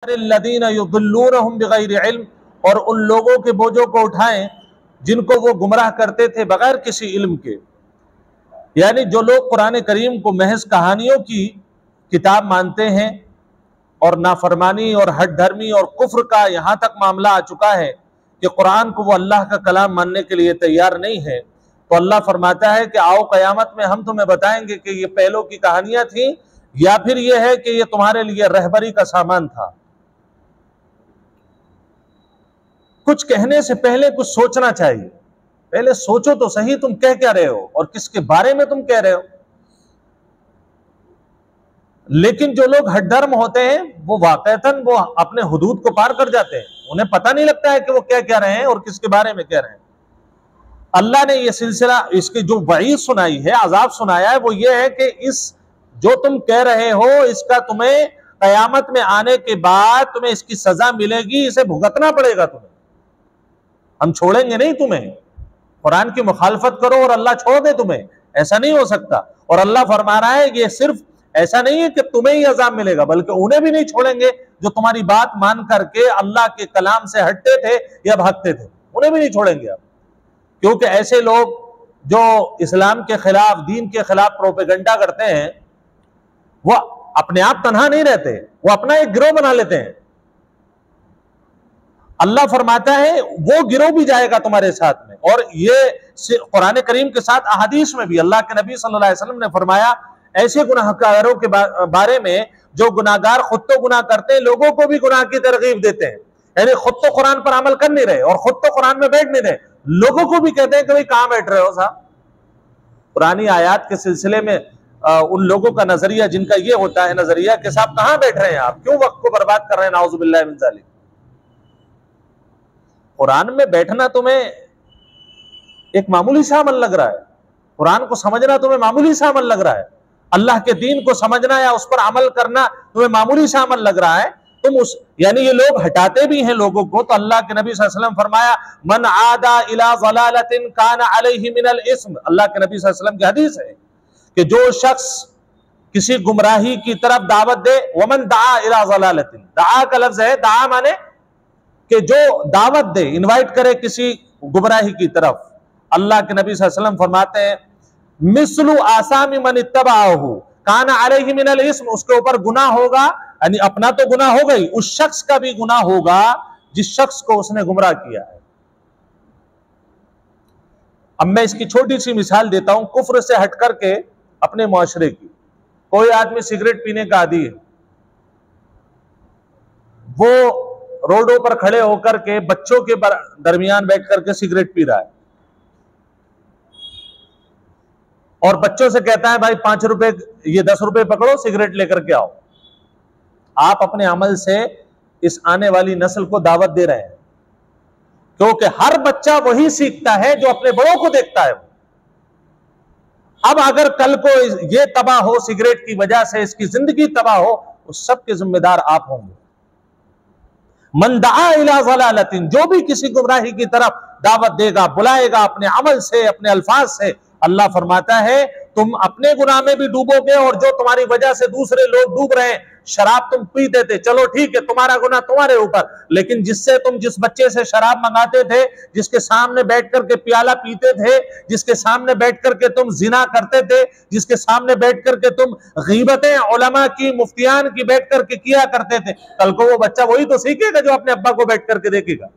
लदीना युदिल्लूनहुम बिगैरि इल्म, और उन लोगों के बोझों को उठाएं जिनको वो गुमराह करते थे बगैर किसी इल्म के। यानी जो लोग कुरान करीम को महज कहानियों की किताब मानते हैं और नाफरमानी और हट धर्मी और कुफ्र का यहां तक मामला आ चुका है कि कुरान को वो अल्लाह का कलाम मानने के लिए तैयार नहीं है, तो अल्लाह फरमाता है कि आओ कयामत में हम तुम्हें बताएंगे कि ये पहलों की कहानियां थी या फिर ये है कि ये तुम्हारे लिए रहबरी का सामान था। कुछ कहने से पहले कुछ सोचना चाहिए, पहले सोचो तो सही तुम कह क्या रहे हो और किसके बारे में तुम कह रहे हो। लेकिन जो लोग हठधर्म होते हैं वो वाकईतन वो अपने हुदूद को पार कर जाते हैं, उन्हें पता नहीं लगता है कि वो क्या कह रहे हैं और किसके बारे में कह रहे हैं। अल्लाह ने ये सिलसिला, इसकी जो वईद सुनाई है, अजाब सुनाया है, वो ये है कि इस जो तुम कह रहे हो इसका तुम्हें कयामत में आने के बाद तुम्हें इसकी सजा मिलेगी, इसे भुगतना पड़ेगा तुम्हें, हम छोड़ेंगे नहीं तुम्हें। कुरान की मुखालफत करो और अल्लाह छोड़ दे तुम्हें, ऐसा नहीं हो सकता। और अल्लाह फरमा रहा है ये सिर्फ ऐसा नहीं है कि तुम्हें ही अजाब मिलेगा, बल्कि उन्हें भी नहीं छोड़ेंगे जो तुम्हारी बात मान करके अल्लाह के कलाम से हटते थे या भागते थे, उन्हें भी नहीं छोड़ेंगे आप। क्योंकि ऐसे लोग जो इस्लाम के खिलाफ, दीन के खिलाफ प्रोपेगेंडा करते हैं, वो अपने आप तन्हा नहीं रहते, वो अपना एक गिरोह बना लेते हैं। अल्लाह फरमाता है वो गिरोह भी जाएगा तुम्हारे साथ में। और ये कुरान करीम के साथ अहादीस में भी अल्लाह के नबी सल्लल्लाहु अलैहि वसल्लम ने फरमाया ऐसे गुनाहगारों के बारे में जो गुनाहगार खुद तो गुनाह करते हैं, लोगों को भी गुनाह की तरगीब देते हैं। यानी खुद तो कुरान पर अमल कर नहीं रहे और खुद तो कुरान में बैठ नहीं रहे, लोगों को भी कहते हैं कि भाई कहां बैठ रहे हो साहब। पुरानी आयात के सिलसिले में उन लोगों का नजरिया जिनका ये होता है नजरिया कि साहब कहां बैठ रहे हैं आप, क्यों वक्त को बर्बाद कर रहे हैं, नाउजुबिल्लाह मिन ज़ालिक। कुरान में बैठना तुम्हें एक मामूली सा अमल लग रहा है, कुरान को समझना तुम्हें मामूली सा अमल लग रहा है, अल्लाह के दीन को समझना या उस पर अमल करना तुम्हें मामूली सा अमल लग रहा है। तुम उस यानी ये लोग हटाते भी हैं लोगों को, तो अल्लाह के नबी सल्लल्लाहु अलैहि वसल्लम फरमाया मन आदा इला ज़लालतिन काना अलैहि मिनल इस्म। अल्लाह के नबी सल्लल्लाहु अलैहि वसल्लम की हदीस है कि जो शख्स किसी गुमराही की तरफ दावत दे, वमन दआ इला ज़लालतिन, दआ का लफ्ज है, दआ माने कि जो दावत दे, इनवाइट करे किसी गुमराही की तरफ, अल्लाह के नबी सल्लल्लाहु अलैहि वसल्लम फरमाते हैं मिस्लु आसामी मन इत्तबाहु काना अलैहि मिनल इस्म, उसके ऊपर गुनाह होगा, यानी अपना तो गुनाह हो गई, उस शख्स का भी गुनाह होगा जिस शख्स को उसने गुमराह किया है। अब मैं इसकी छोटी सी मिसाल देता हूं कुफ्र से हट करके अपने मुआशरे की। कोई आदमी सिगरेट पीने का आदी है, वो रोडों पर खड़े होकर के बच्चों के दरमियान बैठ करके सिगरेट पी रहा है और बच्चों से कहता है भाई 5 रुपए, ये 10 रुपए पकड़ो, सिगरेट लेकर के आओ। आप अपने अमल से इस आने वाली नस्ल को दावत दे रहे हैं, क्योंकि हर बच्चा वही सीखता है जो अपने बड़ों को देखता है। अब अगर कल को ये तबाह हो, सिगरेट की वजह से इसकी जिंदगी तबाह हो, उस सब के जिम्मेदार आप होंगे। मन दआ इला ज़लालतिन, जो भी किसी गुमराही की तरफ दावत देगा, बुलाएगा अपने अमल से, अपने अल्फाज से, अल्लाह फरमाता है तुम अपने गुनाह में भी डूबोगे और जो तुम्हारी वजह से दूसरे लोग डूब रहे हैं, शराब तुम पीते थे, चलो ठीक है तुम्हारा गुनाह तुम्हारे ऊपर, लेकिन जिस बच्चे से शराब मंगाते थे, जिसके सामने बैठ करके प्याला पीते थे, जिसके सामने बैठ करके तुम जिना करते थे, जिसके सामने बैठ करके तुम गीबतें उलमा की, मुफ्तियान की बैठ करके किया करते थे, कल को वो बच्चा वही तो सीखेगा जो अपने अब्बा को बैठ करके देखेगा।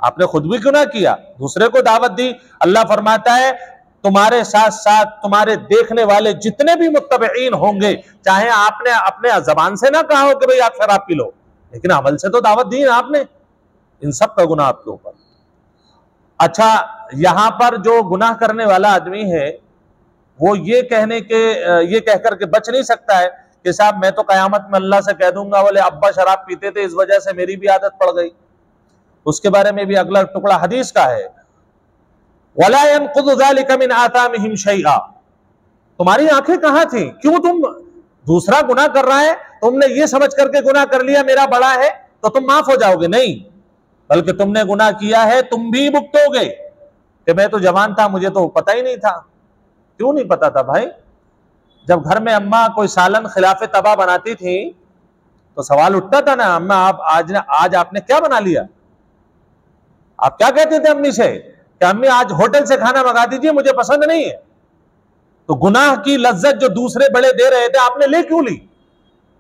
आपने खुद भी गुनाह किया, दूसरे को दावत दी। अल्लाह फरमाता है तुम्हारे साथ साथ तुम्हारे देखने वाले जितने भी मुत्तबईन होंगे, चाहे आपने अपने जबान से ना कहा हो कि भाई आप शराब पी लो, लेकिन अमल से तो दावत दी आपने, इन सब का गुनाह आपके ऊपर। अच्छा, यहां पर जो गुनाह करने वाला आदमी है वो ये कह करके बच नहीं सकता है कि साहब मैं तो कयामत में अल्लाह से कह दूंगा बोले अब्बा शराब पीते थे, इस वजह से मेरी भी आदत पड़ गई। उसके बारे में भी अगला टुकड़ा हदीस का है, वला यनकुदु ज़ालिका मिन आतामिहिम शैआ, तुम्हारी आंखें कहां थी, क्यों तुम दूसरा गुनाह कर रहा है, तुमने ये समझ करके गुनाह कर लिया मेरा बड़ा है तो तुम माफ हो जाओगे, नहीं, बल्कि तुमने गुनाह किया है, तुम भी भुगतोगे कि मैं तो जवान था, मुझे तो पता ही नहीं था। क्यों नहीं पता था भाई? जब घर में अम्मा कोई सालन खिलाफ तबा बनाती थी तो सवाल उठता था ना, अम्मा आप आज आपने क्या बना लिया? आप क्या कहते थे अम्मी से कि अम्मी आज होटल से खाना मंगा दीजिए, मुझे पसंद नहीं है। तो गुनाह की लज्जत जो दूसरे बड़े दे रहे थे, आपने ले क्यों ली?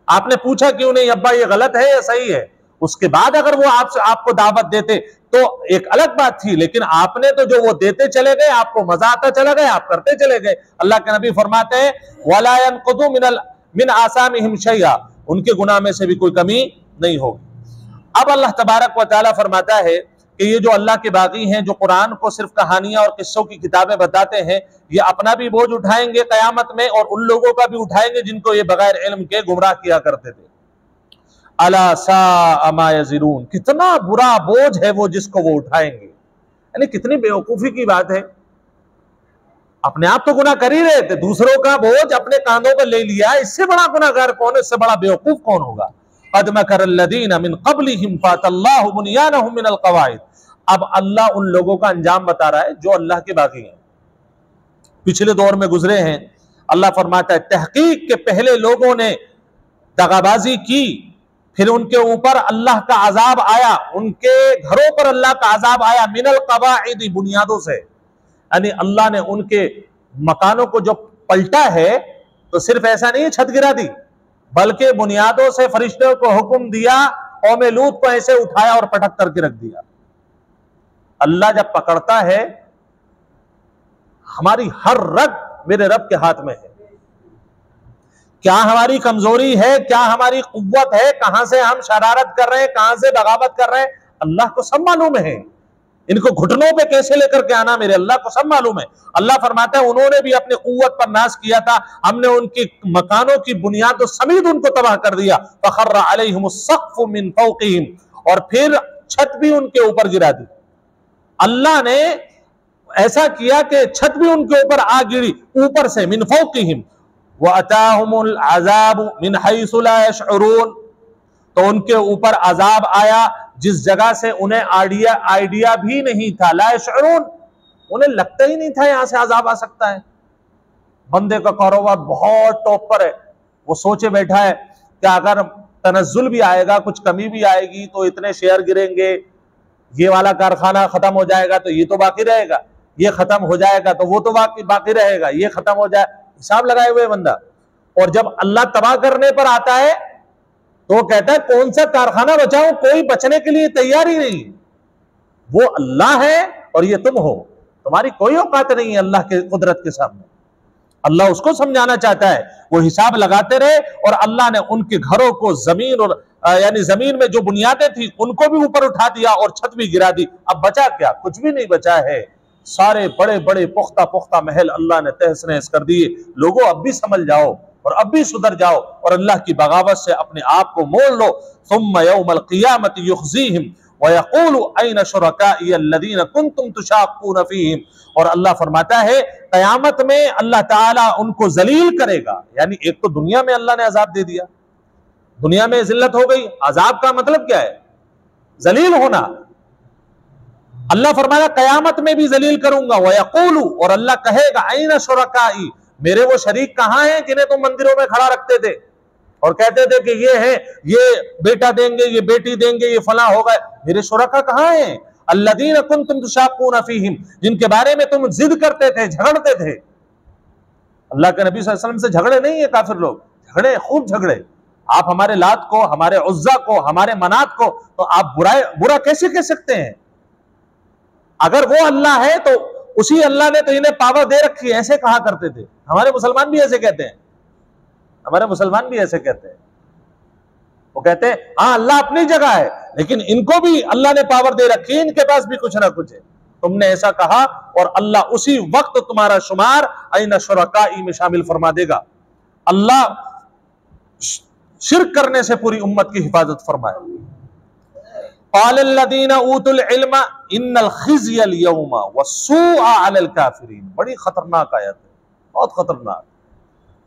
आपने पूछा क्यों नहीं अब्बा ये गलत है या सही है? उसके बाद अगर वो आपको दावत देते तो एक अलग बात थी, लेकिन आपने तो जो वो देते चले गए, आपको मजा आता चला गया, आप करते चले गए। अल्लाह के नबी फरमाते हैं वला यनकुदु मिन आसामिहिम शैया, उनके गुनाह में से भी कोई कमी नहीं होगी। अब अल्लाह तबारक व तआला फरमाता है कि ये जो अल्लाह के बागी हैं, जो कुरान को सिर्फ कहानियां और किस्सों की किताबें बताते हैं, ये अपना भी बोझ उठाएंगे कयामत में और उन लोगों का भी उठाएंगे जिनको ये बगैर इल्म के गुमराह किया करते थे। अला सा मा यज़िरून, कितना बुरा बोझ है वो जिसको वो उठाएंगे। यानी कितनी बेवकूफी की बात है। अपने आप तो गुनाह कर ही रहे थे, दूसरों का बोझ अपने कांधों पर ले लिया, इससे बड़ा गुनाहगार कौन है? इससे बड़ा बेवकूफ कौन होगा? क़द मकरल्लज़ीना मिन क़ब्लिहिम फ़अतल्लाहु बुनियानहुम मिनल क़वाइद। अब अल्लाह उन लोगों का अंजाम बता रहा है जो अल्लाह के बागी हैं, पिछले दौर में गुजरे हैं। अल्लाह फरमाता है तहकीक के पहले लोगों ने दगाबाजी की, फिर उनके ऊपर अल्लाह का अजाब आया, उनके घरों पर अल्लाह का अजाब आया मिनल क़वाइद, बुनियादों से। यानी अल्लाह ने उनके मकानों को जो पलटा है, तो सिर्फ ऐसा नहीं है छत गिरा दी, बल्कि बुनियादों से फरिश्तों को हुक्म दिया, कौम लूत को ऐसे उठाया और पटक करके रख दिया। अल्लाह जब पकड़ता है, हमारी हर रग मेरे रब के हाथ में है। क्या हमारी कमजोरी है, क्या हमारी कुव्वत है, कहां से हम शरारत कर रहे हैं, कहां से बगावत कर रहे हैं, अल्लाह को सब मालूम है। इनको घुटनों पे कैसे लेकर के आना, मेरे अल्लाह को सब मालूम है। अल्लाह फरमाता है उन्होंने भी अपने कुव्वत पर नाश किया था, हमने उनकी मकानों की बुनियाद समेत उनको तबाह कर दिया। फखर्रा अलैहिमुस सक़्फ़ु मिन फ़ौक़िहिम, और फिर छत भी उनके ऊपर गिरा दी। अल्लाह ने ऐसा किया कि छत भी उनके ऊपर आ गिरी ऊपर से, मिन फ़ौक़िहिम व अताहुमुल अज़ाबु मिन हैसु ला यशउरून, तो उनके ऊपर अजाब आया जिस जगह से उन्हें आइडिया भी नहीं था। ला यशउरून, उन्हें लगता ही नहीं था यहां से अजाब आ सकता है। बंदे का कारोबार बहुत टॉप पर है, वो सोचे बैठा है कि अगर तनज़्ज़ुल भी आएगा, कुछ कमी भी आएगी तो इतने शेयर गिरेंगे, ये वाला कारखाना खत्म हो जाएगा तो ये तो बाकी रहेगा, ये खत्म हो जाएगा तो वो तो बाकी रहेगा, ये खत्म हो जाए, हिसाब लगाए हुए बंदा। और जब अल्लाह तबाह करने पर आता है तो वो कहता है कौन सा कारखाना बचाऊं, कोई बचने के लिए तैयार ही नहीं। वो अल्लाह है और ये तुम हो, तुम्हारी कोई औकात नहीं है अल्लाह के कुदरत के सामने। अल्लाह उसको समझाना चाहता है, वो हिसाब लगाते रहे। और अल्लाह ने उनके घरों को जमीन और यानी जमीन में जो बुनियादें थी उनको भी ऊपर उठा दिया और छत भी गिरा दी। अब बचा क्या? कुछ भी नहीं बचा है। सारे बड़े बड़े पुख्ता पुख्ता महल अल्लाह ने तहस नहस कर दिए। लोगों अब भी समझ जाओ और अब भी सुधर जाओ और अल्लाह की बगावत से अपने आप को मोड़ लो। सुम्मा यौमल क़ियामति युख़ज़ीहिम व यक़ूलु ऐन शुरकाई अल्लज़ीना कुन्तुम तुशाक़ून फ़ीहिम। और अल्लाह फरमाता है क़यामत में अल्लाह ताला उनको जलील करेगा। यानी एक तो दुनिया में अल्लाह ने अजाब दे दिया, दुनिया में जिल्लत हो गई। अजाब का मतलब क्या है? जलील होना। अल्लाह फरमाया क़यामत में भी जलील करूंगा। व यक़ूलु, और अल्लाह कहेगा ऐन शुरकाई, मेरे वो शरीक कहां हैं जिन्हें तुम मंदिरों में खड़ा रखते थे और कहते थे कि ये है, ये बेटा देंगे, ये बेटी देंगे, ये फला होगा, मेरे शुरका कहां हैं? अल्लज़ीना कुन्तुम तुशाक़ून फ़ीहिम, जिनके बारे में तुम जिद करते थे, झगड़ते थे। अल्लाह के नबी सल्लल्लाहु अलैहि वसल्लम से झगड़े नहीं है काफिर लोग, झगड़े, खूब झगड़े। आप हमारे लात को, हमारे उज़्ज़ा को, हमारे मनात को तो आप बुरा कैसे कह सकते हैं? अगर वो अल्लाह है तो उसी अल्लाह ने तो इन्हें पावर दे रखी है, ऐसे कहा करते थे। हमारे मुसलमान भी ऐसे कहते हैं, हमारे मुसलमान भी ऐसे कहते हैं। वो कहते हैं हाँ अल्लाह अपनी जगह है, लेकिन इनको भी अल्लाह ने पावर दे रखी है, इनके पास भी कुछ ना कुछ है। तुमने ऐसा कहा और अल्लाह उसी वक्त तुम्हारा शुमार ऐन शुरकाई में शामिल फरमा देगा। अल्लाह शिर्क करने से पूरी उम्मत की हिफाजत फरमाए। क़ालल्लज़ीना ऊतुल इल्म इन्नल ख़िज़्यल यौमा वस्सूअ अलल काफ़िरीन। बड़ी खतरनाक आयत है, बहुत खतरनाक।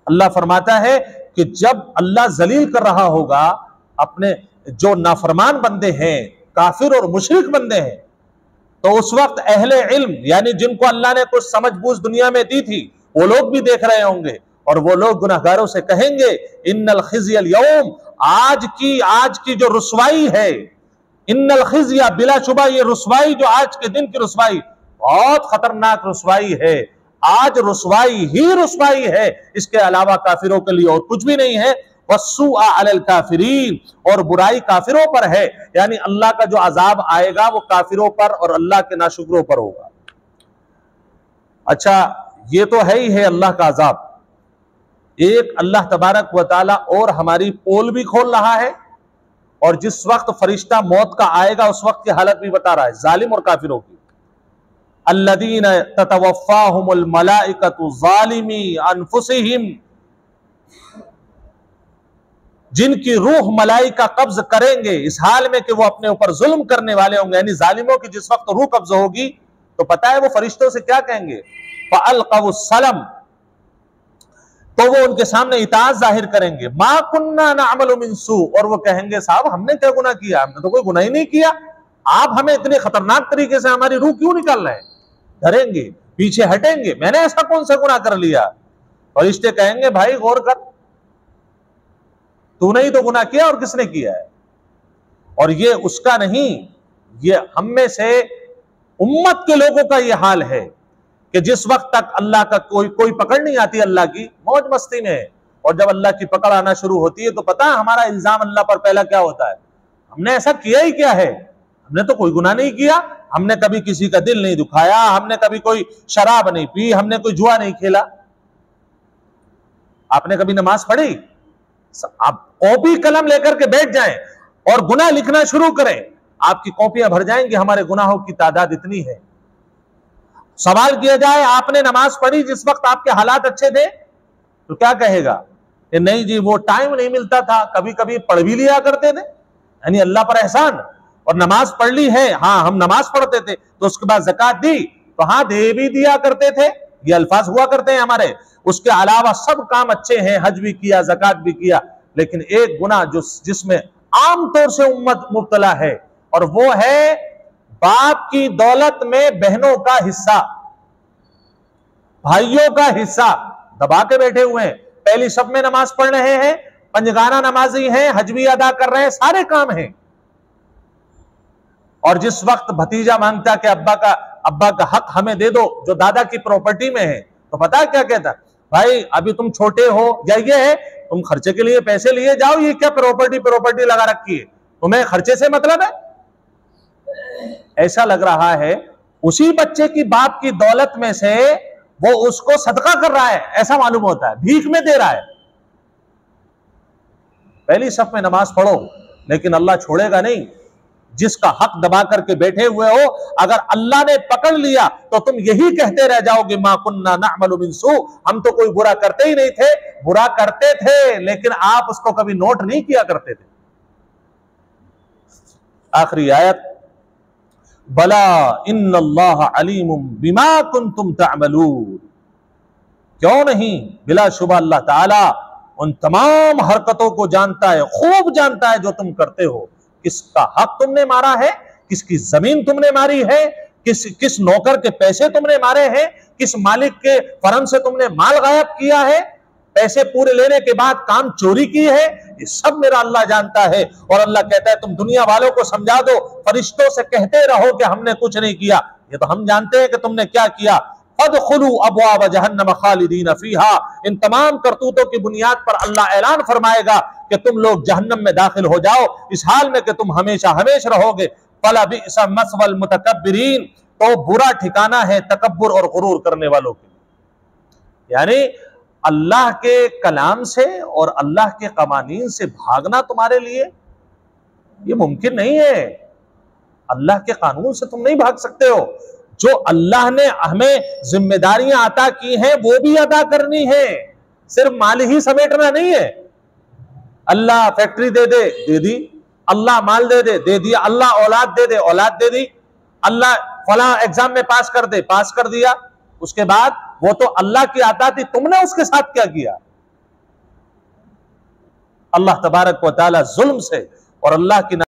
अल्लाह फरमाता है कि जब अल्लाह जलील कर रहा होगा अपने जो नाफरमान बंदे हैं, काफिर और मुशरिक बंदे हैं, तो उस वक्त अहले इल्म यानी जिनको अल्लाह ने कुछ समझ बूझ दुनिया में दी थी, वो लोग भी देख रहे होंगे और वो लोग गुनहगारों से कहेंगे इन्नल खिज़्यल यौम, आज की जो रुसवाई है, इन्नल खिज़्या, बिलाशुबा ये रुसवाई, जो आज के दिन की रुसवाई बहुत खतरनाक रुसवाई है। आज रुसवाई ही रुसवाई है, इसके अलावा काफिरों के लिए और कुछ भी नहीं है। वस्सुआ अलल काफिरीन, और बुराई काफिरों पर है, यानी अल्लाह का जो अजाब आएगा वो काफिरों पर और अल्लाह के नाशुक्रों पर होगा। अच्छा, ये तो है ही है अल्लाह का अजाब। एक अल्लाह तबारक व तआला और हमारी पोल भी खोल रहा है, और जिस वक्त फरिश्ता मौत का आएगा उस वक्त की हालत भी बता रहा है जालिम और काफिरों की। अल्लदीन ततवफ़्फ़ाहुमुल मलाइकतु ज़ालिमी अनफुसिहिम, जिनकी रूह मलाइका कब्ज करेंगे इस हाल में कि वो अपने ऊपर जुल्म करने वाले होंगे, यानी जालिमों की जिस वक्त रूह कब्ज होगी तो पता है वो फरिश्तों से क्या कहेंगे, फ़अल्क़वुस्सलम, तो वो उनके सामने इताअत जाहिर करेंगे, मा कुन्ना नअमलु मिन सू, और वो कहेंगे साहब हमने क्या गुनाह किया, हमने तो कोई गुनाह ही नहीं किया, आप हमें इतने खतरनाक तरीके से हमारी रूह क्यों निकाल रहे हैं। डरेंगे, पीछे हटेंगे, मैंने ऐसा कौन सा गुनाह कर लिया। फरिश्ते कहेंगे भाई गौर कर, तूने ही तो गुनाह किया और किसने किया है। और ये उसका नहीं, ये हम में से उम्मत के लोगों का ये हाल है कि जिस वक्त तक अल्लाह का कोई पकड़ नहीं आती, अल्लाह की मौज मस्ती में, और जब अल्लाह की पकड़ आना शुरू होती है तो पता है हमारा इल्जाम अल्लाह पर पहला क्या होता है, हमने ऐसा किया ही क्या है, हमने तो कोई गुनाह नहीं किया, हमने कभी किसी का दिल नहीं दुखाया, हमने कभी कोई शराब नहीं पी, हमने कोई जुआ नहीं खेला। आपने कभी नमाज पढ़ी? आप कॉपी कलम लेकर के बैठ जाएं और गुनाह लिखना शुरू करें, आपकी कॉपियां भर जाएंगी, हमारे गुनाहों की तादाद इतनी है। सवाल किया जाए आपने नमाज पढ़ी जिस वक्त आपके हालात अच्छे थे, तो क्या कहेगा कि नहीं जी वो टाइम नहीं मिलता था, कभी कभी पढ़ भी लिया करते थे, यानी अल्लाह पर एहसान। और नमाज पढ़ ली है, हाँ हम नमाज पढ़ते थे, तो उसके बाद ज़कात दी, तो हाँ दे भी दिया करते थे, ये अल्फाज हुआ करते हैं हमारे। उसके अलावा सब काम अच्छे हैं, हज भी किया, ज़कात भी किया, लेकिन एक गुनाह जिसमें आमतौर से उम्मत मुब्तला है, और वो है बाप की दौलत में बहनों का हिस्सा, भाइयों का हिस्सा दबा के बैठे हुए हैं। पहली सब में नमाज पढ़ रहे हैं, पंजगाना नमाजी हैं, हज भी अदा कर रहे हैं, सारे काम हैं, और जिस वक्त भतीजा मांगता कि अब्बा का हक हमें दे दो जो दादा की प्रॉपर्टी में है, तो पता है क्या कहता, भाई अभी तुम छोटे हो, या ये है तुम खर्चे के लिए पैसे लिए जाओ, ये क्या प्रॉपर्टी लगा रखी है, तुम्हें खर्चे से मतलब है। ऐसा लग रहा है उसी बच्चे की बाप की दौलत में से वो उसको सदका कर रहा है, ऐसा मालूम होता है, भीख में दे रहा है। पहली सफ में नमाज पढ़ो, लेकिन अल्लाह छोड़ेगा नहीं। जिसका हक दबा करके बैठे हुए हो, अगर अल्लाह ने पकड़ लिया तो तुम यही कहते रह जाओगे मा कुन्ना नअमलु मिन सू, हम तो कोई बुरा करते ही नहीं थे। बुरा करते थे लेकिन आप उसको कभी नोट नहीं किया करते थे। आखिरी आयत, बला इन्नल्लाह अलीमुम बिमा कुंतुम तअमलून, क्यों नहीं, बिलाशुबा अल्लाह ताला उन तमाम हरकतों को जानता है, खूब जानता है जो तुम करते हो। किसका हक तुमने मारा है, किसकी जमीन तुमने मारी है, किस नौकर के पैसे तुमने मारे हैं, किस मालिक के फर्म से तुमने माल गायब किया है, पैसे पूरे लेने के बाद काम चोरी की है, ये सब मेरा अल्लाह जानता है। और अल्लाह कहता है तुम दुनिया वालों को समझा दो, फरिश्तों से कहते रहो कि हमने कुछ नहीं किया, ये तो हम जानते हैं कि तुमने क्या किया। फदखुलू अबवाब जहन्नम खालिदीन फीहा, इन तमाम करतूतों की बुनियाद पर अल्लाह ऐलान फरमाएगा कि तुम लोग जहन्नम में दाखिल हो जाओ, इस हाल में कि तुम हमेशा हमेशा रहोगे। फला बिअसा मस्वल मुतकब्बिरीन, तो बुरा ठिकाना है तकब्बुर और गुरूर करने वालों के लिए। यानी अल्लाह के कलाम से और अल्लाह के कवानीन से भागना तुम्हारे लिए ये मुमकिन नहीं है। अल्लाह के कानून से तुम नहीं भाग सकते हो। जो अल्लाह ने हमें जिम्मेदारियां अता की हैं वो भी अदा करनी है, सिर्फ माल ही समेटना नहीं है। अल्लाह फैक्ट्री दे दे, दे दी, अल्लाह माल दे दे, दे दिया, अल्लाह औलाद दे दे, औलाद दे दी, अल्लाह फला एग्जाम में पास कर दे, पास कर दिया, उसके बाद वो तो अल्लाह की अता थी, तुमने उसके साथ क्या किया। अल्लाह तबारक व तआला जुल्म से और अल्लाह की